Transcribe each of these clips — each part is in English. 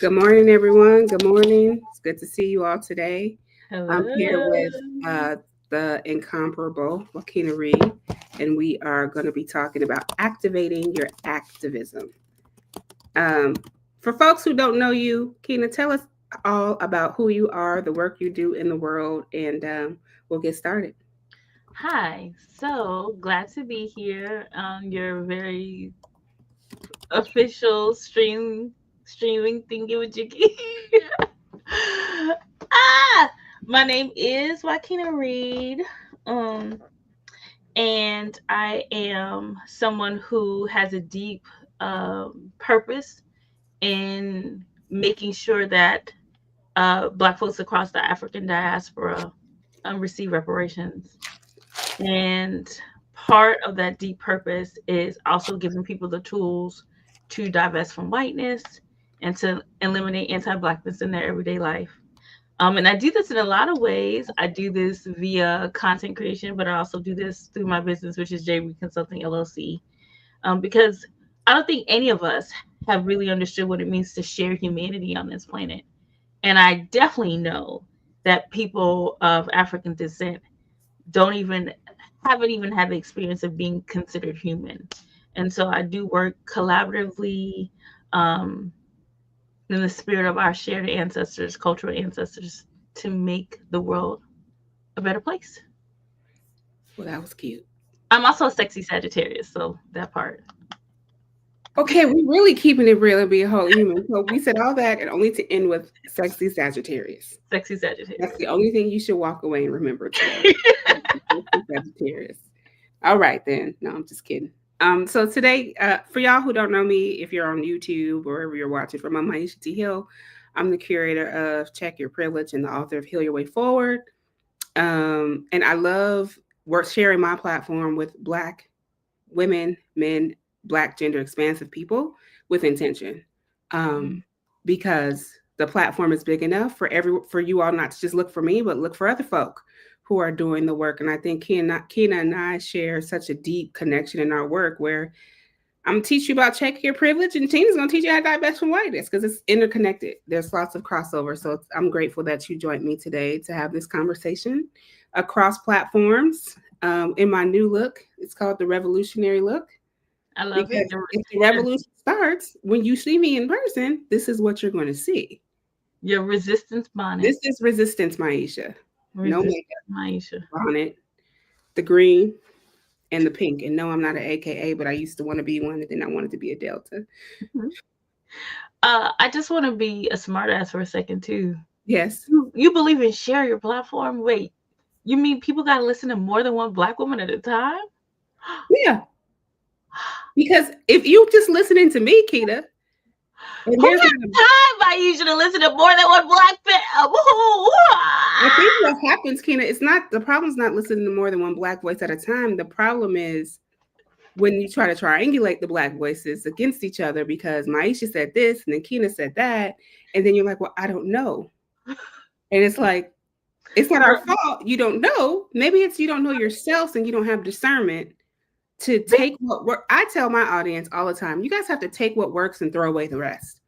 Good morning, everyone. Good morning. It's good to see you all today. I'm here Hello. with the incomparable Joquina Reed, and we are going to be talking about activating your activism. Um, for folks who don't know you, Kina, tell us all about who you are, the work you do in the world, and we'll get started. Hi. So glad to be here on your very official streaming thingy with Jiggy. ah, my name is Joaquina Reed. Um, and I am someone who has a deep purpose in making sure that Black folks across the African diaspora receive reparations. And part of that deep purpose is also giving people the tools to divest from whiteness and to eliminate anti Blackness in their everyday life. And I do this in a lot of ways. I do this via content creation, but I also do this through my business, which is JB Consulting LLC. Because I don't think any of us have really understood what it means to share humanity on this planet. And I definitely know that people of African descent don't even haven't even had the experience of being considered human. And so I do work collaboratively um, in the spirit of our shared ancestors, cultural ancestors, to make the world a better place. Well, that was cute. I'm also a sexy Sagittarius, so that part. Okay, we're really keeping it real and be a whole human. So we said all that and only to end with sexy Sagittarius. Sexy That's Sagittarius. the only thing you should walk away and remember today. Sagittarius. All right then. No, I'm just kidding. So today, for y'all who don't know me, if you're on YouTube or wherever you're watching from, I'm Maisha T. Hill. I'm the curator of Check Your Privilege and the author of Heal Your Way Forward. And I love work sharing my platform with Black women, men, Black gender expansive people with intention. Um, because the platform is big enough for you all not to just look for me, but look for other folk who are doing the work. And I think Kena and I share such a deep connection in our work where I'm gonna teach you about check your privilege, and Tina's gonna teach you how to divest from whiteness because it's interconnected. There's lots of crossover. So I'm grateful that you joined me today to have this conversation across platforms. In my new look, it's called the revolutionary look I love it. because if the revolution starts when you see me in person, this is what you're going to see. Your resistance bonnet. This is resistance, Maisha. No Resistance, makeup Maisha. on it. The green and the pink. And no, I'm not an AKA, but I used to want to be one, and then I wanted to be a Delta. I just want to be a smartass for a second too. Yes. You believe in share your platform? Wait, you mean people got to listen to more than one Black woman at a time? Yeah. Because if you just listening to me, Keita, and Who there's got not a, time by you to listen to more than one Black I think what happens, Keena, it's not the problem's not listening to more than one Black voice at a time. The problem is when you try to triangulate the Black voices against each other because Maisha said this and then Keena said that, and then you're like, well, I don't know. And it's like, it's not our fault. You don't know. Maybe it's you don't know yourself and you don't have discernment to take what work. I tell my audience all the time, you guys have to take what works and throw away the rest.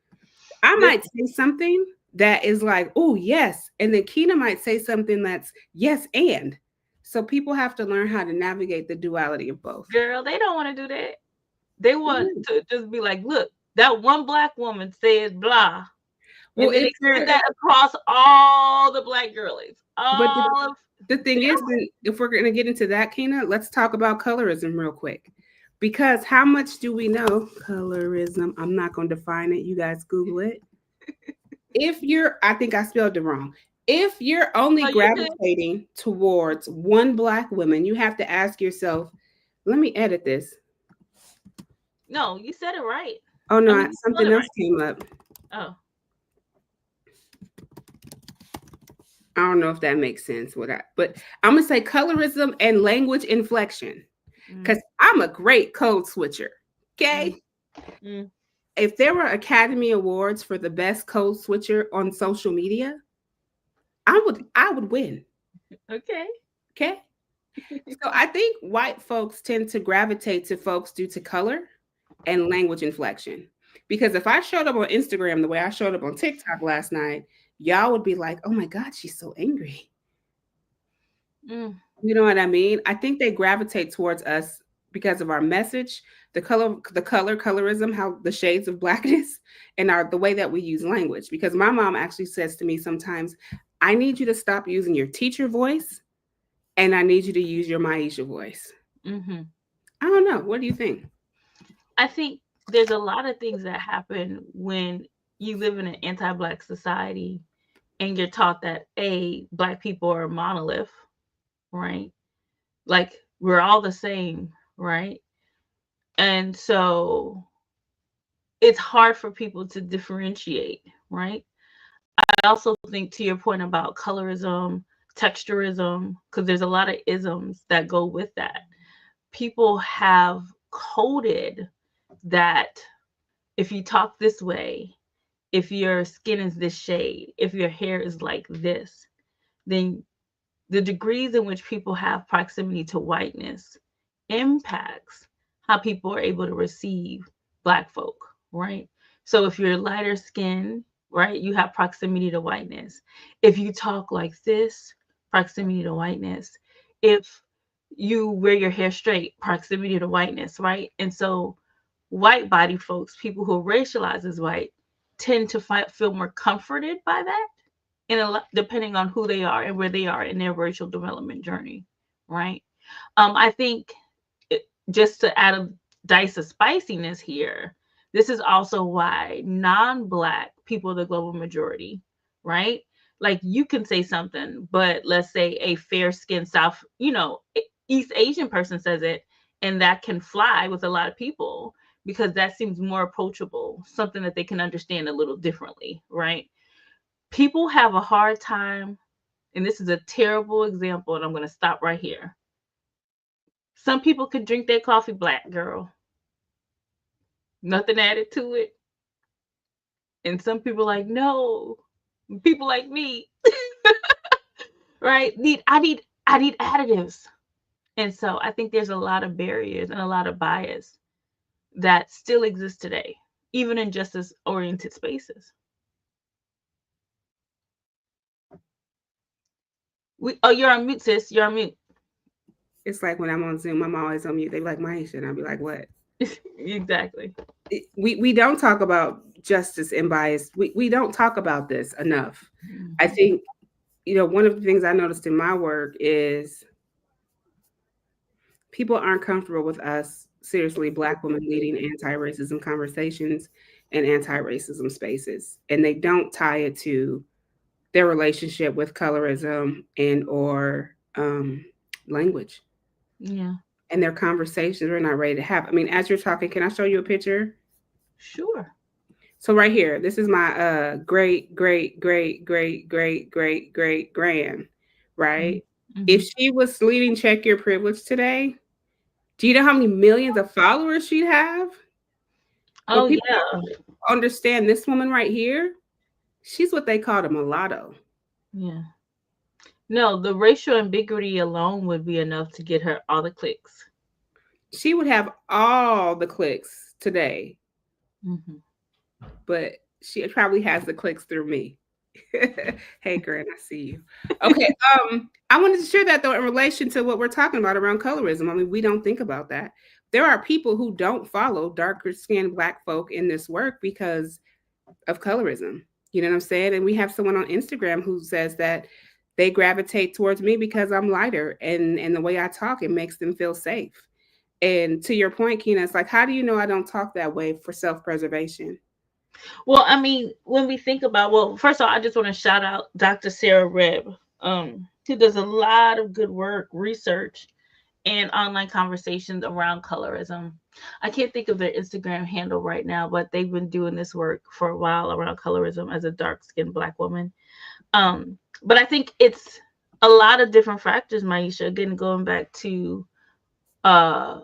I might say something that is like, oh, yes. And then Keena might say something that's yes, and. So people have to learn how to navigate the duality of both. Girl, they don't want to do that. They want Mhm. to just be like, look, that one Black woman said blah. Well, And then if they spread they're, that across all the Black girlies. but All of the thing is, then if we're going to get into that, Keena, let's talk about colorism real quick. Because how much do we know colorism? I'm not going to define it. You guys Google it. If you're, I think I spelled it wrong. If you're only oh, you're good. gravitating towards one Black woman, you have to ask yourself, let me edit this. No, you said it right. Oh I no, mean, you spelled something it else right. came up. Oh, I don't know if that makes sense. But I'm gonna say colorism and language inflection mm, because I'm a great code switcher. mm, Okay, mm. if there were Academy Awards for the best code switcher on social media, I would win. Okay. Okay, so I think white folks tend to gravitate to folks due to color and language inflection. Because if I showed up on Instagram the way I showed up on TikTok last night, y'all would be like, "Oh my God, she's so angry." Mm, You know what I mean? I think they gravitate towards us because of our message, colorism, how the shades of blackness, and the way that we use language. Because my mom actually says to me sometimes, "I need you to stop using your teacher voice, and I need you to use your Maisha voice." hmm I don't know. What do you think? I think there's a lot of things that happen when you live in an anti-black society and you're taught that black people are a monolith, right? Like we're all the same, right? And so it's hard for people to differentiate, right? I also think to your point about colorism, texturism, because there's a lot of isms that go with that. People have coded that if you talk this way, if your skin is this shade, if your hair is like this, then the degrees in which people have proximity to whiteness impacts how people are able to receive black folk, right? So if you're lighter skin, right, you have proximity to whiteness. If you talk like this, proximity to whiteness. If you wear your hair straight, proximity to whiteness, right? And so white body folks, people who are racialized as white, tend to feel more comforted by that in a lot, depending on who they are and where they are in their racial development journey, right? I think just to add a dice of spiciness here, this is also why non-black people are the global majority, right? Like you can say something, but let's say a fair-skinned South, East Asian person says it, and that can fly with a lot of people because that seems more approachable, something that they can understand a little differently, right? People have a hard time, and this is a terrible example, and I'm going to stop right here. Some people could drink their coffee black, girl, nothing added to it. And some people like, no, people like me, right? I need additives. And so I think there's a lot of barriers and a lot of bias that still exists today, even in justice oriented spaces. You're on mute, sis. You're on mute. It's like when I'm on Zoom, I'm always on mute. They be like, "Maisha," and I'll be like, "What?" Exactly. We don't talk about justice and bias. We don't talk about this enough. I Mhm. think, one of the things I noticed in my work is people aren't comfortable with us, seriously, Black women leading anti-racism conversations and anti-racism spaces, and they don't tie it to their relationship with colorism and or language, Yeah, and their conversations are not ready to have. I mean, as you're talking, can I show you a picture? sure. So right here, this is my great great great great great great great grand, right? If Mm-hmm. she was leading Check Your Privilege today, do you know how many millions of followers she'd have? Oh, But people yeah. don't understand this woman right here. She's what they call a mulatto. Yeah. No, the racial ambiguity alone would be enough to get her all the clicks. She would have all the clicks today, Mm-hmm. but she probably has the clicks through me. Hey, Grant, I see you. Okay, I wanted to share that though in relation to what we're talking about around colorism. I mean, we don't think about that. There are people who don't follow darker skinned Black folk in this work because of colorism. You know what I'm saying? And we have someone on Instagram who says that they gravitate towards me because I'm lighter and the way I talk, it makes them feel safe. And to your point, Keena, it's like, how do you know I don't talk that way for self preservation? Well, I mean, when we think about, well, first of all, I just want to shout out Dr. Sarah Rebb, who does a lot of good work, research, and online conversations around colorism. I can't think of their Instagram handle right now, but they've been doing this work for a while around colorism as a dark skinned Black woman. But I think it's a lot of different factors, Maisha. Again, going back to uh,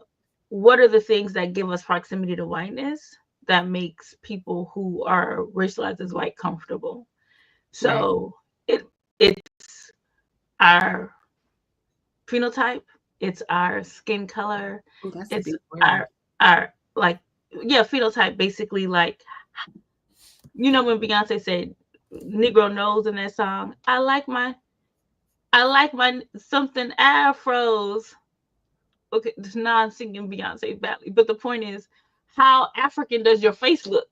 what are the things that give us proximity to whiteness that makes people who are racialized as white comfortable? Right. So it's our phenotype, it's our skin color, Oh, that's a it's big word. our like yeah, phenotype, basically, like, when Beyonce said Negro knows in that song, I like my something afros. Okay, now I'm singing Beyonce badly, but the point is, how African does your face look?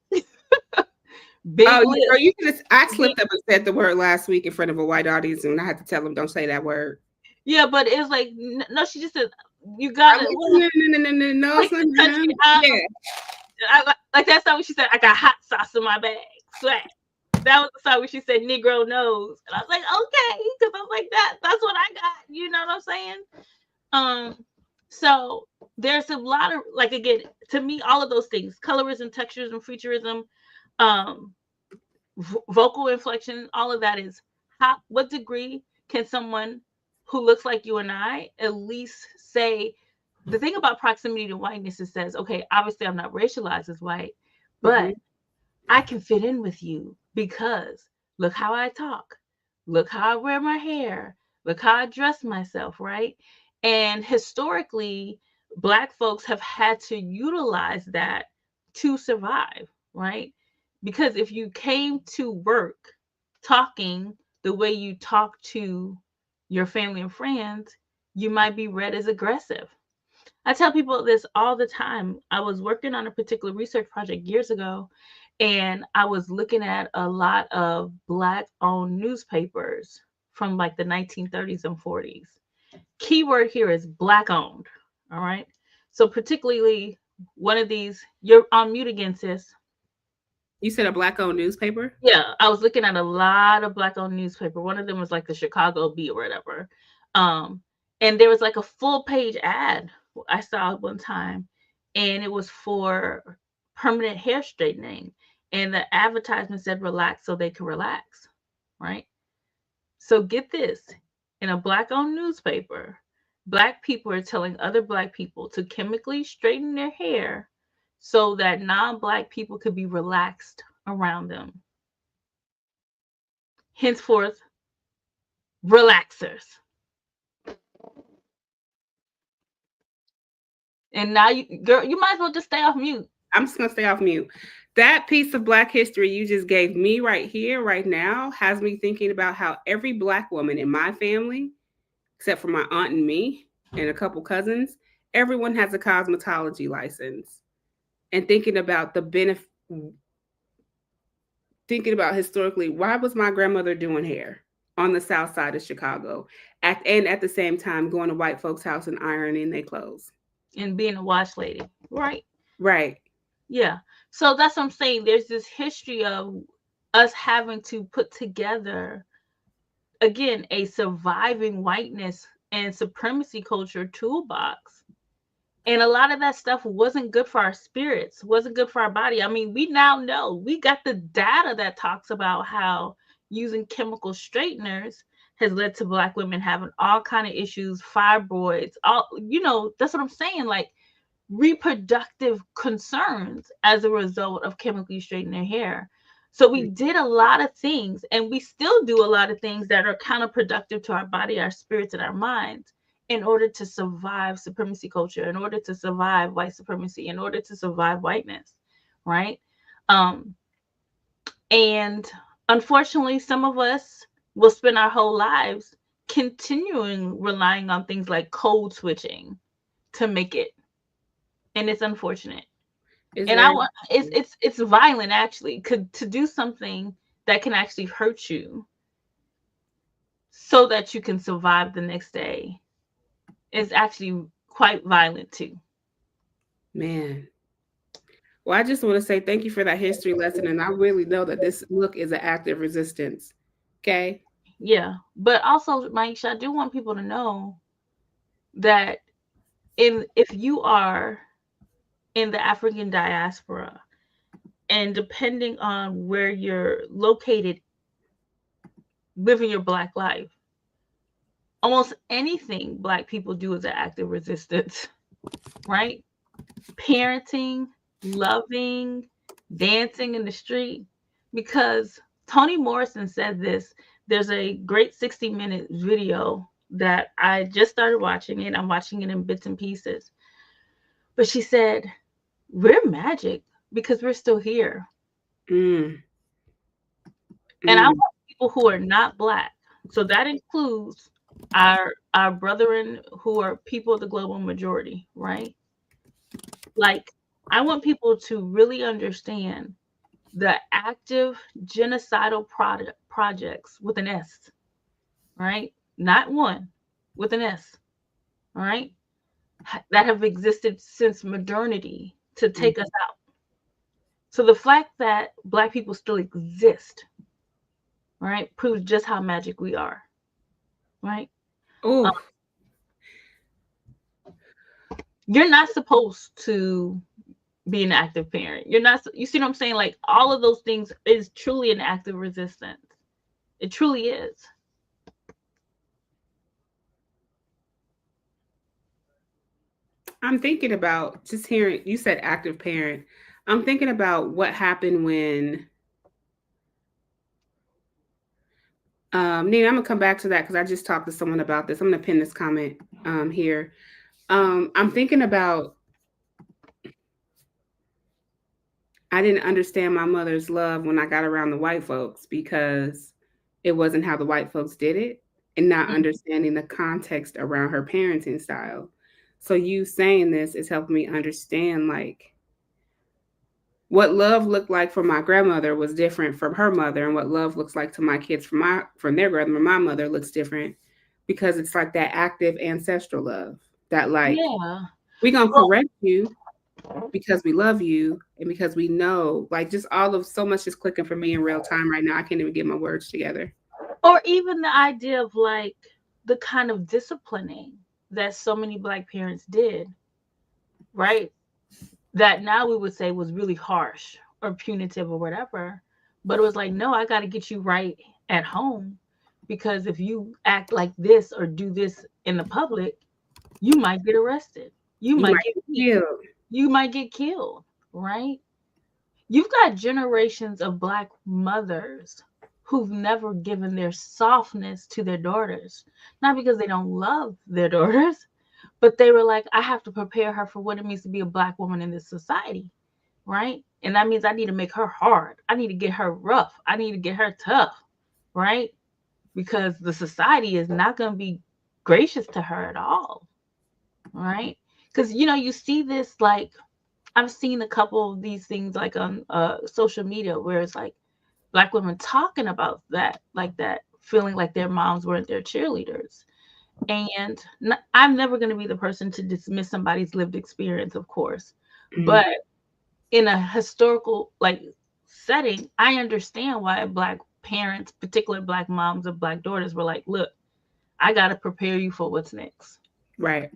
Oh, Big girl, lips. you could have. I Big, slipped up and said the word last week in front of a white audience, and I had to tell them, "Don't say that word." yeah, but it was like, no, she just said, you I'm gotta, like, well, no, no, no, no, no, no, like son, the country, yeah. like that song when she said, I got hot sauce in my bag, swag. That was the song when she said Negro knows. And I was like, okay, because I was like, that's what I got. You know what I'm saying? Um, so there's a lot of, like, again, to me, all of those things, colorism, texturism, futurism, um, vocal inflection, all of that is what degree can someone who looks like you and I at least say. The thing about proximity to whiteness is, says, okay, obviously I'm not racialized as white, Hmm. but I can fit in with you because look how I talk, look how I wear my hair, look how I dress myself, right? And historically, Black folks have had to utilize that to survive, right? Because if you came to work talking the way you talk to your family and friends, you might be read as aggressive. I tell people this all the time. I was working on a particular research project years ago, and I was looking at a lot of Black owned newspapers from like the 1930s and 40s. Keyword here is Black owned. All right. So, particularly one of these, you're on mute again, sis. You said a black-owned newspaper. Yeah, I was looking at a lot of Black owned newspaper. One of them was like the Chicago Bee or whatever. Um, and there was like a full page ad I saw one time, and it was for permanent hair straightening. And the advertisement said relax so they could relax, right? So get this, in a Black owned newspaper, Black people are telling other Black people to chemically straighten their hair so that non Black people could be relaxed around them. Henceforth, relaxers. And now you, girl, you might as well just stay off mute. I'm just gonna stay off mute. That piece of Black history you just gave me right here, right now, has me thinking about how every Black woman in my family, except for my aunt and me and a couple cousins, everyone has a cosmetology license. And thinking about historically, why was my grandmother doing hair on the south side of Chicago, and at the same time going to white folks' house and ironing their clothes? And being a wash lady, right? Right. Yeah. So that's what I'm saying. There's this history of us having to put together, again, a surviving whiteness and supremacy culture toolbox. And a lot of that stuff wasn't good for our spirits, wasn't good for our body. I mean, we now know, we got the data that talks about how using chemical straighteners has led to Black women having all kind of issues, fibroids, all, that's what I'm saying. Like, reproductive concerns as a result of chemically straightening their hair. So we did a lot of things, and we still do a lot of things that are counterproductive to our body, our spirits, and our minds in order to survive supremacy culture, in order to survive white supremacy, in order to survive whiteness, right? Um, and unfortunately, some of us will spend our whole lives continuing relying on things like code switching to make it, and it's unfortunate. It's And I very. want, it's violent, actually, could to do something that can actually hurt you so that you can survive the next day is actually quite violent too. Man. Well, I just want to say thank you for that history lesson. And I really know that this look is an act of resistance. Okay. Yeah, but also, Maisha, I do want people to know that if you are in the African diaspora, and depending on where you're located, living your Black life, almost anything Black people do is an act of resistance, right? Parenting, loving, dancing in the street. Because Toni Morrison said this. There's a great 60-minute video that I just started watching it. I'm watching it in bits and pieces. But she said, we're magic because we're still here. Mm, And I mm. want people who are not black. So that includes our brethren who are people of the global majority, right? Like, I want people to really understand the active genocidal projects with an S, right? Not one, with an S, all right? That have existed since modernity to Mm. take us out. So the fact that black people still exist, right, proves just how magic we are, right? Oh, You're not supposed to be an active parent. You're not, you see what I'm saying? Like, all of those things is truly an act of resistance. It truly is. I'm thinking about just hearing you said active parent. I'm thinking about what happened when Nina, I'm gonna come back to that because I just talked to someone about this. I'm gonna pin this comment here. I'm thinking about I didn't understand my mother's love when I got around the white folks because it wasn't how the white folks did it, and not Mm. understanding the context around her parenting style. So you saying this is helping me understand like what love looked like for my grandmother was different from her mother, and what love looks like to my kids from their grandmother, my mother, looks different because it's like that active ancestral love that like Yeah. we gonna Well, correct you because we love you and because we know like just all of so much is clicking for me in real time right now. I can't even get my words together. or even the idea of like the kind of disciplining that so many black parents did, right? That now we would say was really harsh or punitive or whatever. But it was like, no, I got to get you right at home, because if you act like this or do this in the public, you might get arrested. You You might might get get beat. killed. You might get killed, right? You've got generations of black mothers who've never given their softness to their daughters. Not because they don't love their daughters, but they were like, I have to prepare her for what it means to be a black woman in this society, right? And that means I need to make her hard. I need to get her rough. I need to get her tough, right? Because the society is not going to be gracious to her at all, right? Because, you see this, like, I've seen a couple of these things like on social media where it's like black women talking about that, like that, feeling like their moms weren't their cheerleaders. And I'm never going to be the person to dismiss somebody's lived experience, of course. Mhm. But in a historical like setting, I understand why black parents, particularly black moms of black daughters, were like, look, I got to prepare you for what's next. Right.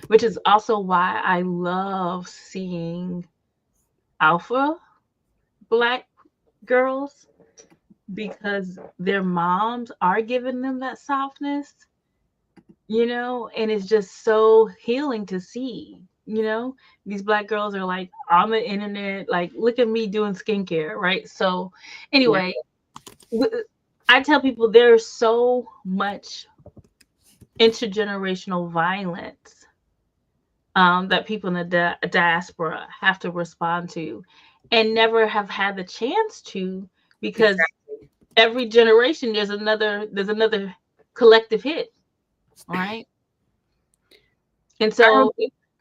Which is also why I love seeing alpha black girls, because their moms are giving them that softness, and it's just so healing to see. These black girls are like on the internet, like, look at me doing skincare, right? So, Yeah. anyway, I tell people there's so much intergenerational violence that people in the diaspora have to respond to and never have had the chance to, because Exactly. every generation there's another collective hit, right? And I, rem- so,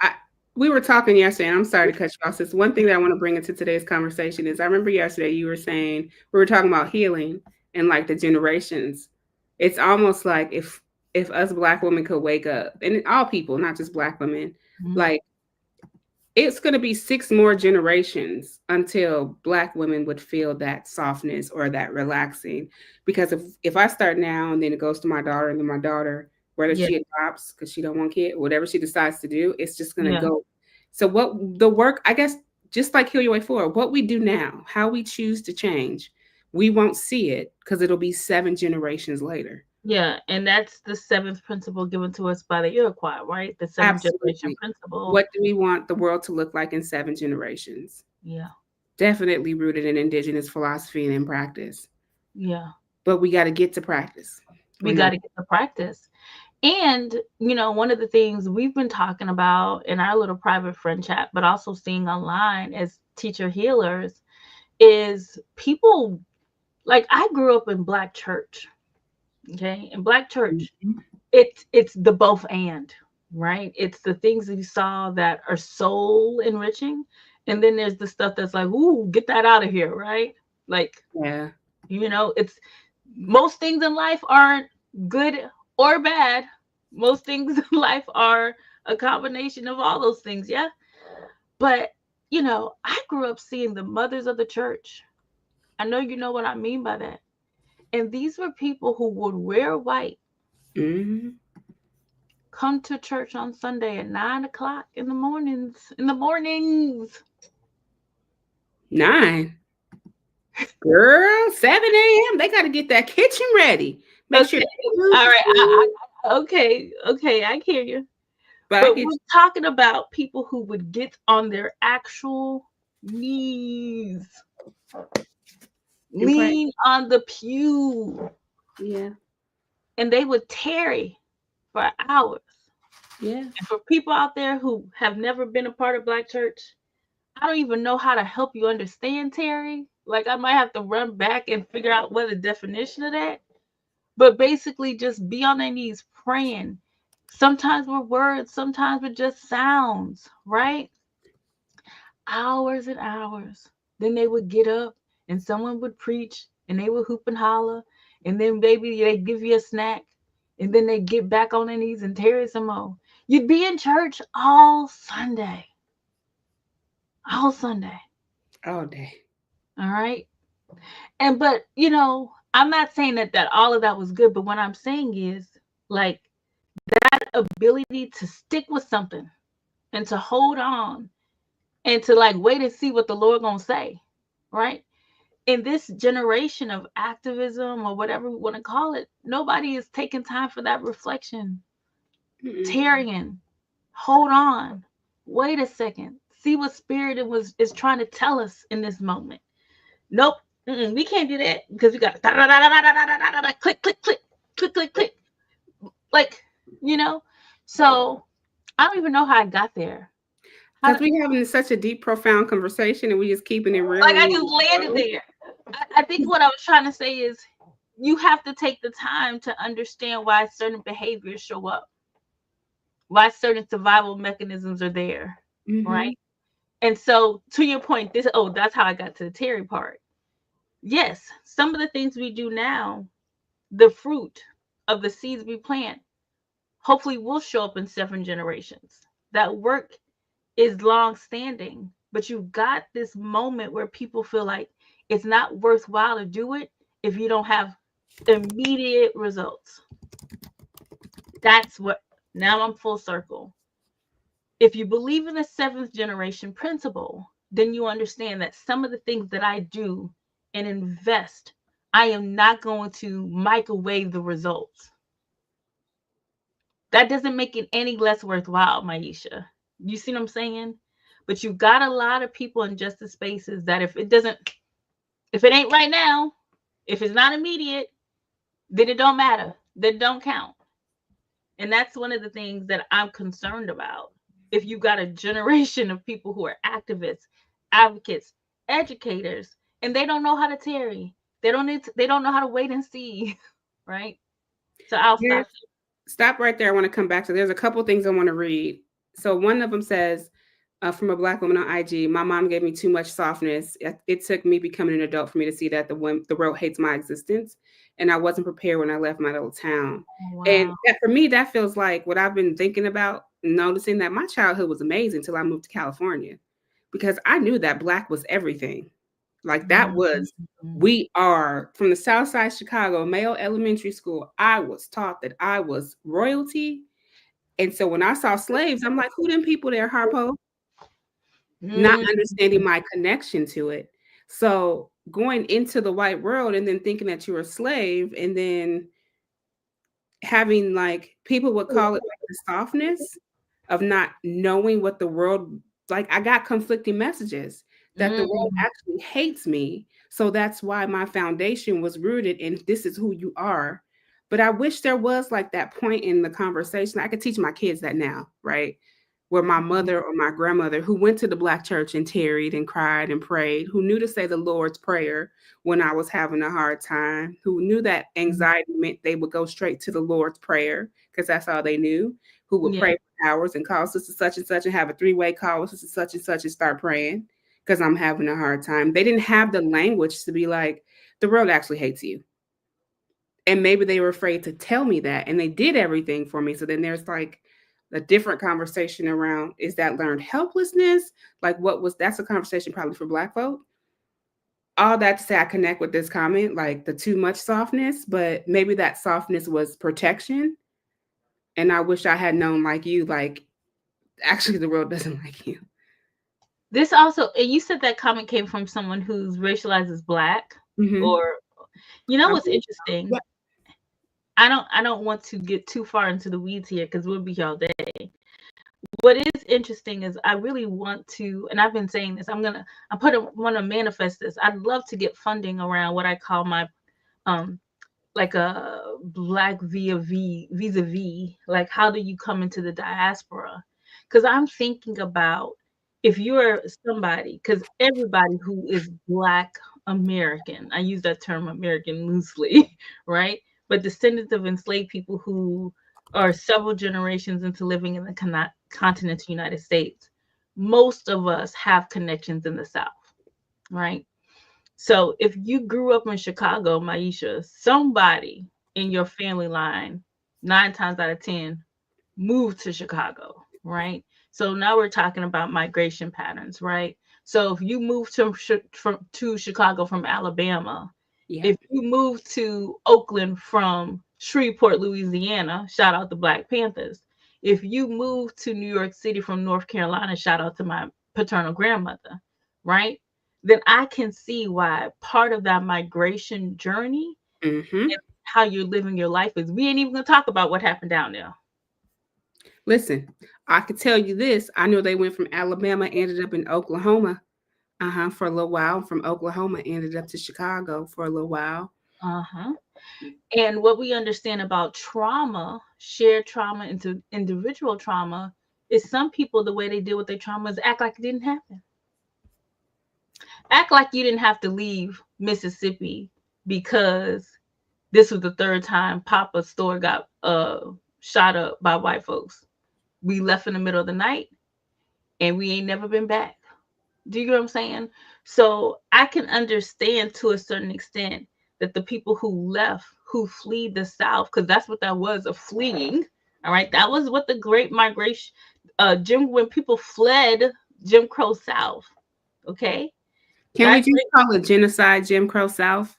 I we were talking yesterday, and I'm sorry to cut you off. This one thing that I want to bring into today's conversation is I remember yesterday you were saying we were talking about healing and like the generations. It's almost like if us black women could wake up, and all people, not just black women, mhm, like it's going to be six more generations until black women would feel that softness or that relaxing, because if I start now and then it goes to my daughter and then my daughter, whether yeah, she adopts because she don't want kid, whatever she decides to do, it's just going to yeah, go. So what the work, I guess, just like heal your way forward, what we do now, how we choose to change, we won't see it because it'll be seven generations later. yeah. And that's the seventh principle given to us by the Iroquois, right? The seventh generation Absolutely. principle. What do we want the world to look like in seven generations? Yeah, Definitely rooted in indigenous philosophy and in practice. yeah. But we got to get to practice. We We're got not. to get the practice. And, one of the things we've been talking about in our little private friend chat, but also seeing online as teacher healers, is people like I grew up in Black church. Okay. In Black church, Mhm. it's the both and, right? It's the things that you saw that are soul enriching. And then there's the stuff that's like, ooh, get that out of here, right? Like, Yeah. it's most things in life aren't good or bad. Most things in life are a combination of all those things, yeah. But I grew up seeing the mothers of the church. I know you know what I mean by that. And these were people who would wear white, Hmm. come to church on Sunday at 9 o'clock in the mornings. In the mornings. 9. Girl, 7 a.m. They got to get that kitchen ready. Make sure Okay. the food All is right. cool. Okay. I hear you. But I But get we're talking about people who would get on their actual knees, you and pray. lean on the pew, Yeah. and they would tarry for hours. Yeah. And for people out there who have never been a part of Black church, I don't even know how to help you understand Terry. Like, I might have to run back and figure out what the definition of that. But basically, just be on their knees praying. Sometimes with words, sometimes with just sounds, right? Hours and hours. Then they would get up and someone would preach and they would hoop and holler. And then maybe they give you a snack. And then they get back on their knees and tarry some more. You'd be in church all Sunday. All Sunday. All day. All right. And but I'm not saying that all of that was good, but what I'm saying is like that ability to stick with something and to hold on and to like wait and see what the Lord gonna say, right? In this generation of activism or whatever we want to call it, nobody is taking time for that reflection. Mm-mm. Tarrying, hold on, wait a second, see what spirit it was is trying to tell us in this moment. Nope. We can't do that because we got click, click, click, click, click, click. Like, you know? So I don't even know how I got there. How Because did, we having such a deep, profound conversation and we just keeping it real like, and I we just landed flow. there. I think what I was trying to say is you have to take the time to understand why certain behaviors show up, why certain survival mechanisms are there, Mm-hmm. right? And so, to your point, that's how I got to the Terry part. Yes, some of the things we do now, the fruit of the seeds we plant, hopefully will show up in 7 generations. That work is long standing, but you've got this moment where people feel like it's not worthwhile to do it if you don't have immediate results. That's what, now I'm full circle. If you believe in the seventh generation principle, then you understand that some of the things that I do and invest, I am not going to microwave the results. That doesn't make it any less worthwhile, Maisha. You see what I'm saying? But you've got a lot of people in justice spaces that if it ain't right now, if it's not immediate, then it don't matter. Then don't count. And that's one of the things that I'm concerned about. If you've got a generation of people who are activists, advocates, educators, and they don't know how to tarry, they don't know how to wait and see, right? So I'll There's stop. stop right there. I want to come back to. There's a couple things I want to read. So one of them says, from a black woman on IG, my mom gave me too much softness. It took me becoming an adult for me to see that the world hates my existence, and I wasn't prepared when I left my little town. Oh, And wow. that, for me, that feels like what I've been thinking about, noticing that my childhood was amazing until I moved to California, because I knew that black was everything. Like that was, Mhm. we are from the South Side Chicago, Mayo Elementary School. I was taught that I was royalty. And so when I saw slaves, I'm like, who them people there, Harpo? Not Mhm. understanding my connection to it. So going into the white world and then thinking that you're a slave and then having like people would call it like the softness of not knowing what the world, like I got conflicting messages that the world Mm. actually hates me. So that's why my foundation was rooted in this is who you are. But I wish there was like that point in the conversation. I could teach my kids that now, right? Where my Mhm. mother or my grandmother, who went to the black church and tarried and cried and prayed, who knew to say the Lord's Prayer when I was having a hard time, who knew that anxiety meant they would go straight to the Lord's Prayer because that's all they knew, who would Yeah. pray for hours and call sister such and have a three-way call with sister such and start praying because I'm having a hard time. They didn't have the language to be like, the world actually hates you, and maybe they were afraid to tell me that, and they did everything for me. So then there's like a different conversation around, is that learned helplessness? Like, what was that's a conversation probably for black folk. All that to say, I connect with this comment, like the too much softness, but maybe that softness was protection. And I wish I had known, like you, like actually the world doesn't like you. This also, and you said that comment came from someone who's racialized as black, Mm-hmm. or you know I what's believe so. interesting? Yeah. I don't want to get too far into the weeds here because we'll be here all day. What is interesting is I really want to, and I've been saying this. Want to manifest this. I'd love to get funding around what I call my um like a black vis-a-vis, like how do you come into the diaspora? Because I'm thinking about if you're somebody, because everybody who is black American, I use that term American loosely, right? But descendants of enslaved people who are several generations into living in the continental United States, most of us have connections in the South, right? So if you grew up in Chicago, Maisha, somebody in your family line, 9 times out of 10, moved to Chicago, right? So now we're talking about migration patterns, right? So if you move to Chicago from Alabama, Yeah. if you move to Oakland from Shreveport, Louisiana, shout out the Black Panthers. If you move to New York City from North Carolina, shout out to my paternal grandmother, right? Then I can see why part of that migration journey Mm-hmm. and how you're living your life is. We ain't even gonna talk about what happened down there. Listen, I could tell you this. I know they went from Alabama, ended up in Oklahoma. For a little while. From Oklahoma, ended up to Chicago for a little while. Uh-huh. And what we understand about trauma, shared trauma into individual trauma, is some people the way they deal with their trauma is act like it didn't happen. Act like you didn't have to leave Mississippi because this was the third time Papa's store got shot up by white folks. We left in the middle of the night and we ain't never been back. Do you get what I'm saying? So I can understand to a certain extent that the people who left, who fled the South, because that's what that was, a fleeing. All right, that was what the Great Migration, when people fled Jim Crow South. Okay, Can we that just call it genocide, Jim Crow South?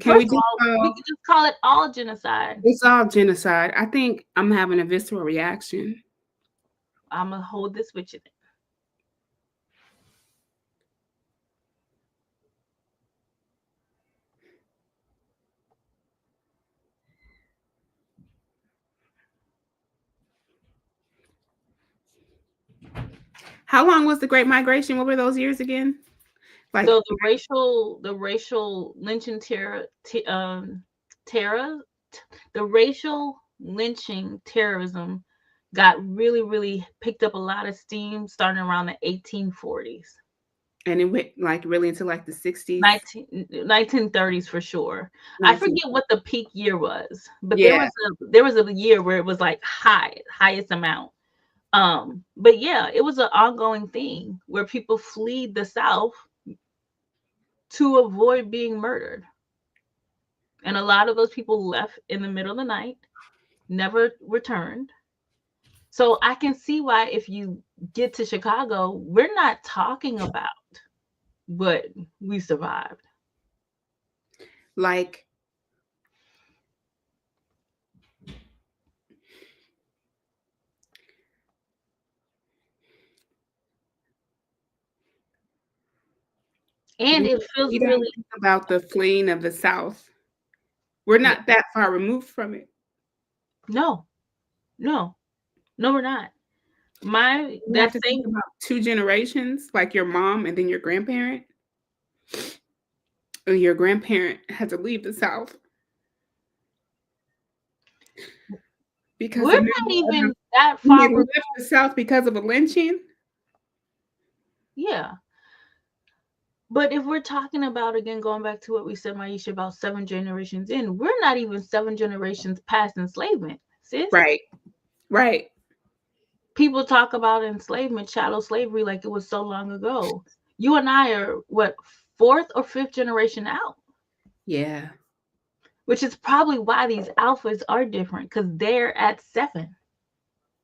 Can we first of just all, we call could just call it all genocide. it's all genocide? I think I'm having a visceral reaction. I'm gonna hold this with you. How long was the Great Migration? What were those years again? Like, So the racial lynching terror, the racial lynching terrorism got really, really picked up a lot of steam starting around the 1840s, and it went like really into like the 60s, 1930s for sure. I 19. forget what the peak year was, but there Yeah. was a year where it was like highest amount. But yeah, it was an ongoing thing where people flee the South to avoid being murdered. And a lot of those people left in the middle of the night, never returned. So I can see why if you get to Chicago, we're not talking about what we survived. Like, And we it feels we don't really think about the fleeing of the South. We're yeah, not that far removed from it. no, no, no, we're not. My You have that to think same about two generations, like your mom and then your grandparent. And your grandparent had to leave the South. Because We're the not middle of the even that you far mean left the South because of a lynching? yeah. But if we're talking about, again, going back to what we said, Maisha, about 7 generations in, we're not even 7 generations past enslavement, sis. Right. Right. People talk about enslavement, chattel slavery, like it was so long ago. You and I are what, fourth or fifth generation out, Yeah. which is probably why these alphas are different because they're at 7.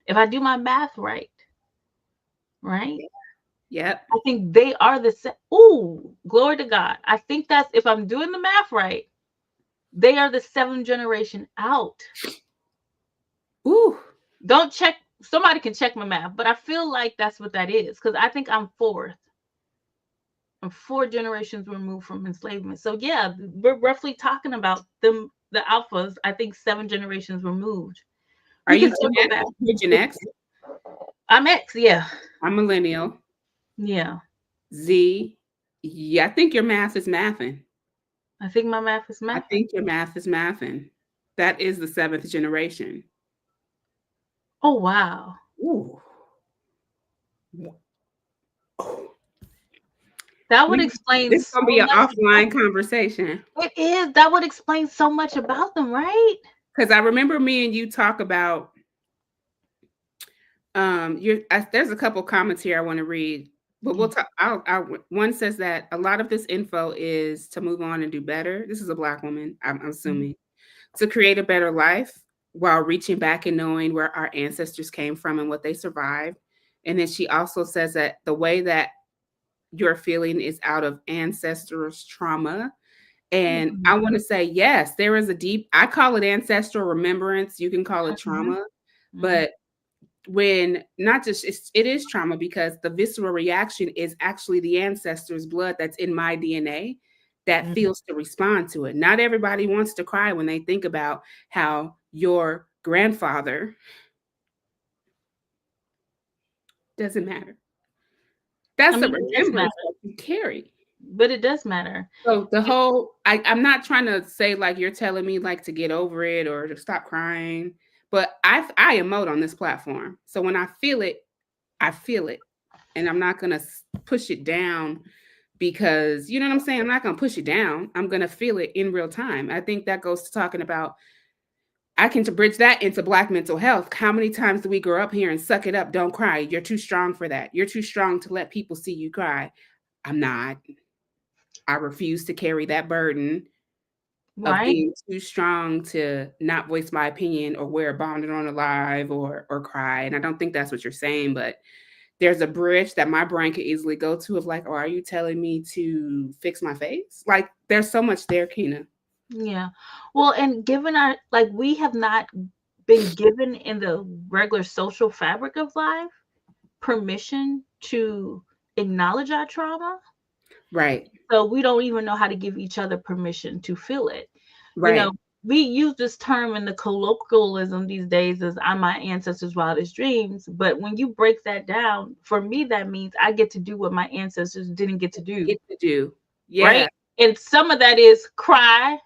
If I do my math right, right? Yep. I think they are the ooh, glory to God. I think that's, if I'm doing the math right, they are the 7 generation out. Ooh. Don't check. Somebody can check my math, but I feel like that's what that is because I think I'm fourth. I'm 4 generations removed from enslavement. So yeah, we're roughly talking about them, the alphas. I think 7 generations removed. Are We can you still Gen go X? back. You're Gen X? I'm X. Yeah, I'm millennial. yeah. Z. Yeah, I think your math is mathing. I think my math is I math. think your math is mathing. That is the seventh generation. Oh wow, Ooh. that would We explain this is so gonna be an much. offline conversation. It is. That would explain so much about them, right? Because I remember me and you talk about there's a couple comments here I want to read, but we'll talk. One says that a lot of this info is to move on and do better. This is a Black woman, I'm Mhm. assuming, to create a better life while reaching back and knowing where our ancestors came from and what they survived. And then she also says that the way that you're feeling is out of ancestors' trauma. And I want to say, yes, there is a deep, I call it ancestral remembrance. You can call it Mhm. trauma, Mhm. but when not just it is trauma because the visceral reaction is actually the ancestors' blood that's in my DNA that Mhm. feels to respond to it. Not everybody wants to cry when they think about how your grandfather doesn't matter. I That's a mean, it does remembrance matter, that you carry. but it does matter. So the whole I'm not trying to say like you're telling me like to get over it or to stop crying, but I emote on this platform. So when I feel it, and I'm not gonna push it down because you know what I'm saying. I'm not gonna push it down. I'm gonna feel it in real time. I think that goes to talking about. I can to bridge that into Black mental health. How many times do we grow up here and suck it up? Don't cry. You're too strong for that. You're too strong to let people see you cry. I'm not. I refuse to carry that burden of Right? being too strong to not voice my opinion or wear a bonnet on a live or cry. And I don't think that's what you're saying, but there's a bridge that my brain could easily go to of like, oh, are you telling me to fix my face? Like there's so much there, Kina. Yeah. Well, and given our, like, we have not been given in the regular social fabric of life permission to acknowledge our trauma. Right. So we don't even know how to give each other permission to feel it. You know, Right. we use this term in the colloquialism these days as I'm my ancestors' wildest dreams. But when you break that down, for me, that means I get to do what my ancestors didn't get to do. Get to do. Right. Yeah. And some of that is cry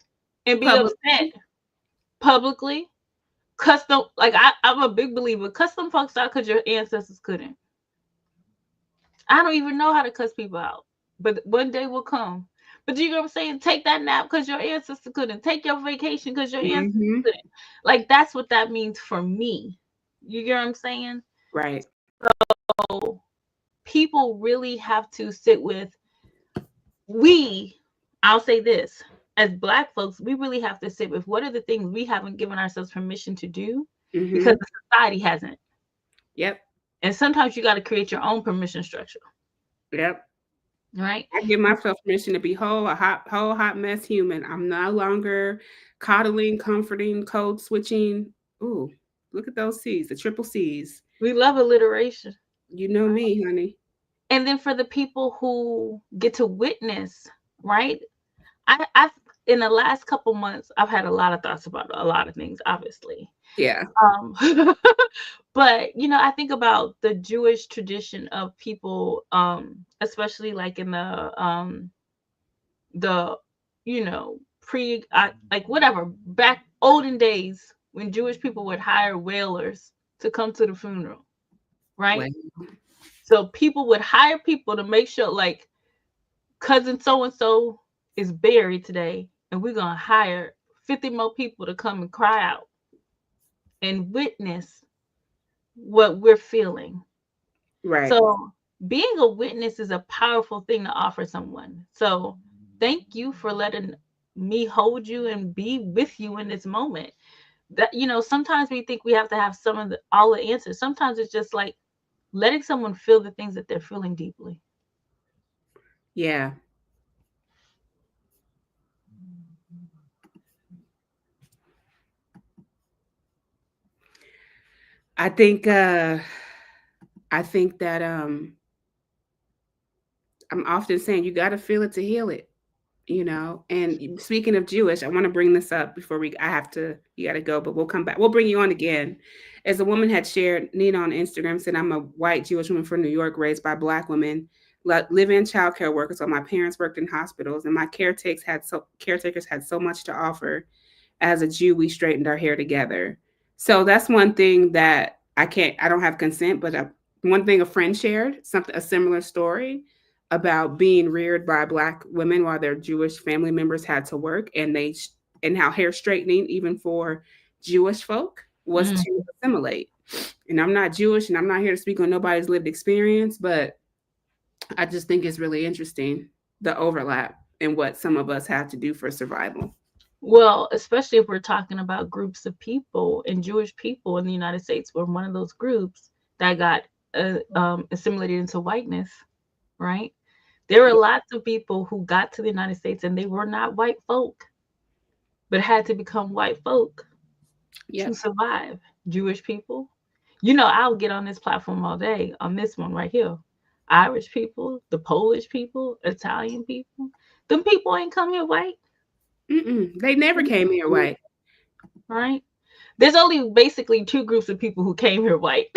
and be upset Publicly. publicly. Custom, like, I'm a big believer. Custom folks out because your ancestors couldn't. I don't even know how to cuss people out, but one day will come. But you know what I'm saying? Take that nap because your ancestor couldn't. Take your vacation because your ancestor Mm-hmm. couldn't. Like, that's what that means for me. You get what I'm saying? Right. So people really have to sit with, we, I'll say this, as Black folks, we really have to sit with what are the things we haven't given ourselves permission to do because Mm-hmm. the society hasn't. Yep. And sometimes you got to create your own permission structure, Yep. right? I give myself permission to be whole hot mess human. I'm no longer coddling, comforting, code switching. Ooh, look at those C's, the triple C's. We love alliteration. You know me, honey. And then for the people who get to witness, right? I've in the last couple months, I've had a lot of thoughts about a lot of things, obviously. Yeah. Um, but you know, I think about the Jewish tradition of people, especially like in the you know, like whatever, back olden days. when Jewish people would hire wailers to come to the funeral, right? Well, So people would hire people to make sure, like, cousin so and so is buried today, and we're gonna hire 50 more people to come and cry out and witness what we're feeling. right. So being a witness is a powerful thing to offer someone. So thank you for letting me hold you and be with you in this moment. That, sometimes we think we have to have some of the all the answers. Sometimes it's just like letting someone feel the things that they're feeling deeply. Yeah. I think that I'm often saying you got to feel it to heal it, you know. And speaking of Jewish, I want to bring this up before we I have to you got to go, but we'll come back. We'll bring you on again. As a woman had shared, Nina on Instagram said, I'm a white Jewish woman from New York raised by black women, live-in childcare workers. So my parents worked in hospitals and my caretakers had so much to offer. As a Jew, we straightened our hair together. So that's one thing that I don't have consent, but one thing a friend shared, something, a similar story about being reared by black women while their Jewish family members had to work, and how hair straightening, even for Jewish folk, was Mm. to assimilate. And I'm not Jewish and I'm not here to speak on nobody's lived experience, but I just think it's really interesting the overlap in what some of us have to do for survival. Well, especially if we're talking about groups of people, and Jewish people in the United States were one of those groups that got assimilated into whiteness, right? There were Yeah. lots of people who got to the United States and they were not white folk, but had to become white folk to Yep. survive. Jewish people. I'll get on this platform all day on this one right here. Irish people, the Polish people, Italian people. Them people ain't come here white, Mm-mm. They never came here white. right? There's only basically two groups of people who came here white.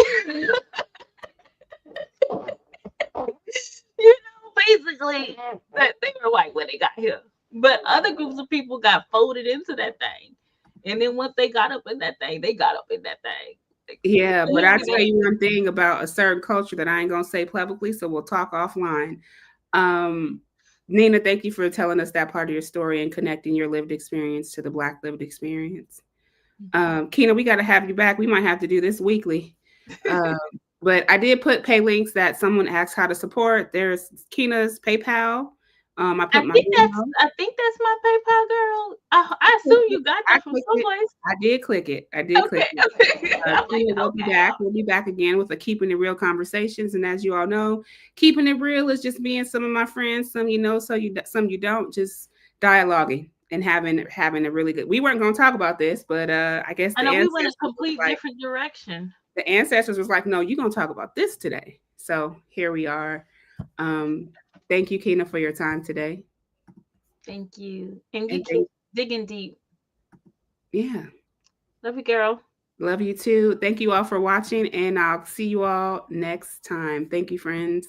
Basically, that they were white when they got here. But other groups of people got folded into that thing. And then once they got up in that thing, they got up in that thing. Yeah, but I tell They you one thing about a certain culture that I ain't gonna say publicly, so we'll talk offline. Um, Nina, thank you for telling us that part of your story and connecting your lived experience to the Black lived experience. Kina, we got to have you back. We might have to do this weekly. Um, but I did pay links that someone asked how to support. There's Kina's PayPal. I I put my think that's email. I think that's my PayPal girl. I assume you got I that from clicked it. someplace. I did click it. I did click Okay, it. okay. I'm like, Tina will be okay. back. We'll be back again with the Keeping It Real conversations. And as you all know, keeping it real is just being some of my friends, some you know, some you don't, just dialoguing and having a really good. We weren't going to talk about this, but I guess I know we went a complete different direction. the ancestors was like, no, you're going to talk about this today. So here we are. Um, thank you, Kina, for your time today. Thank you. And you And keep digging deep. yeah, Love you, girl. love you too. Thank you all for watching, and I'll see you all next time. Thank you, friends.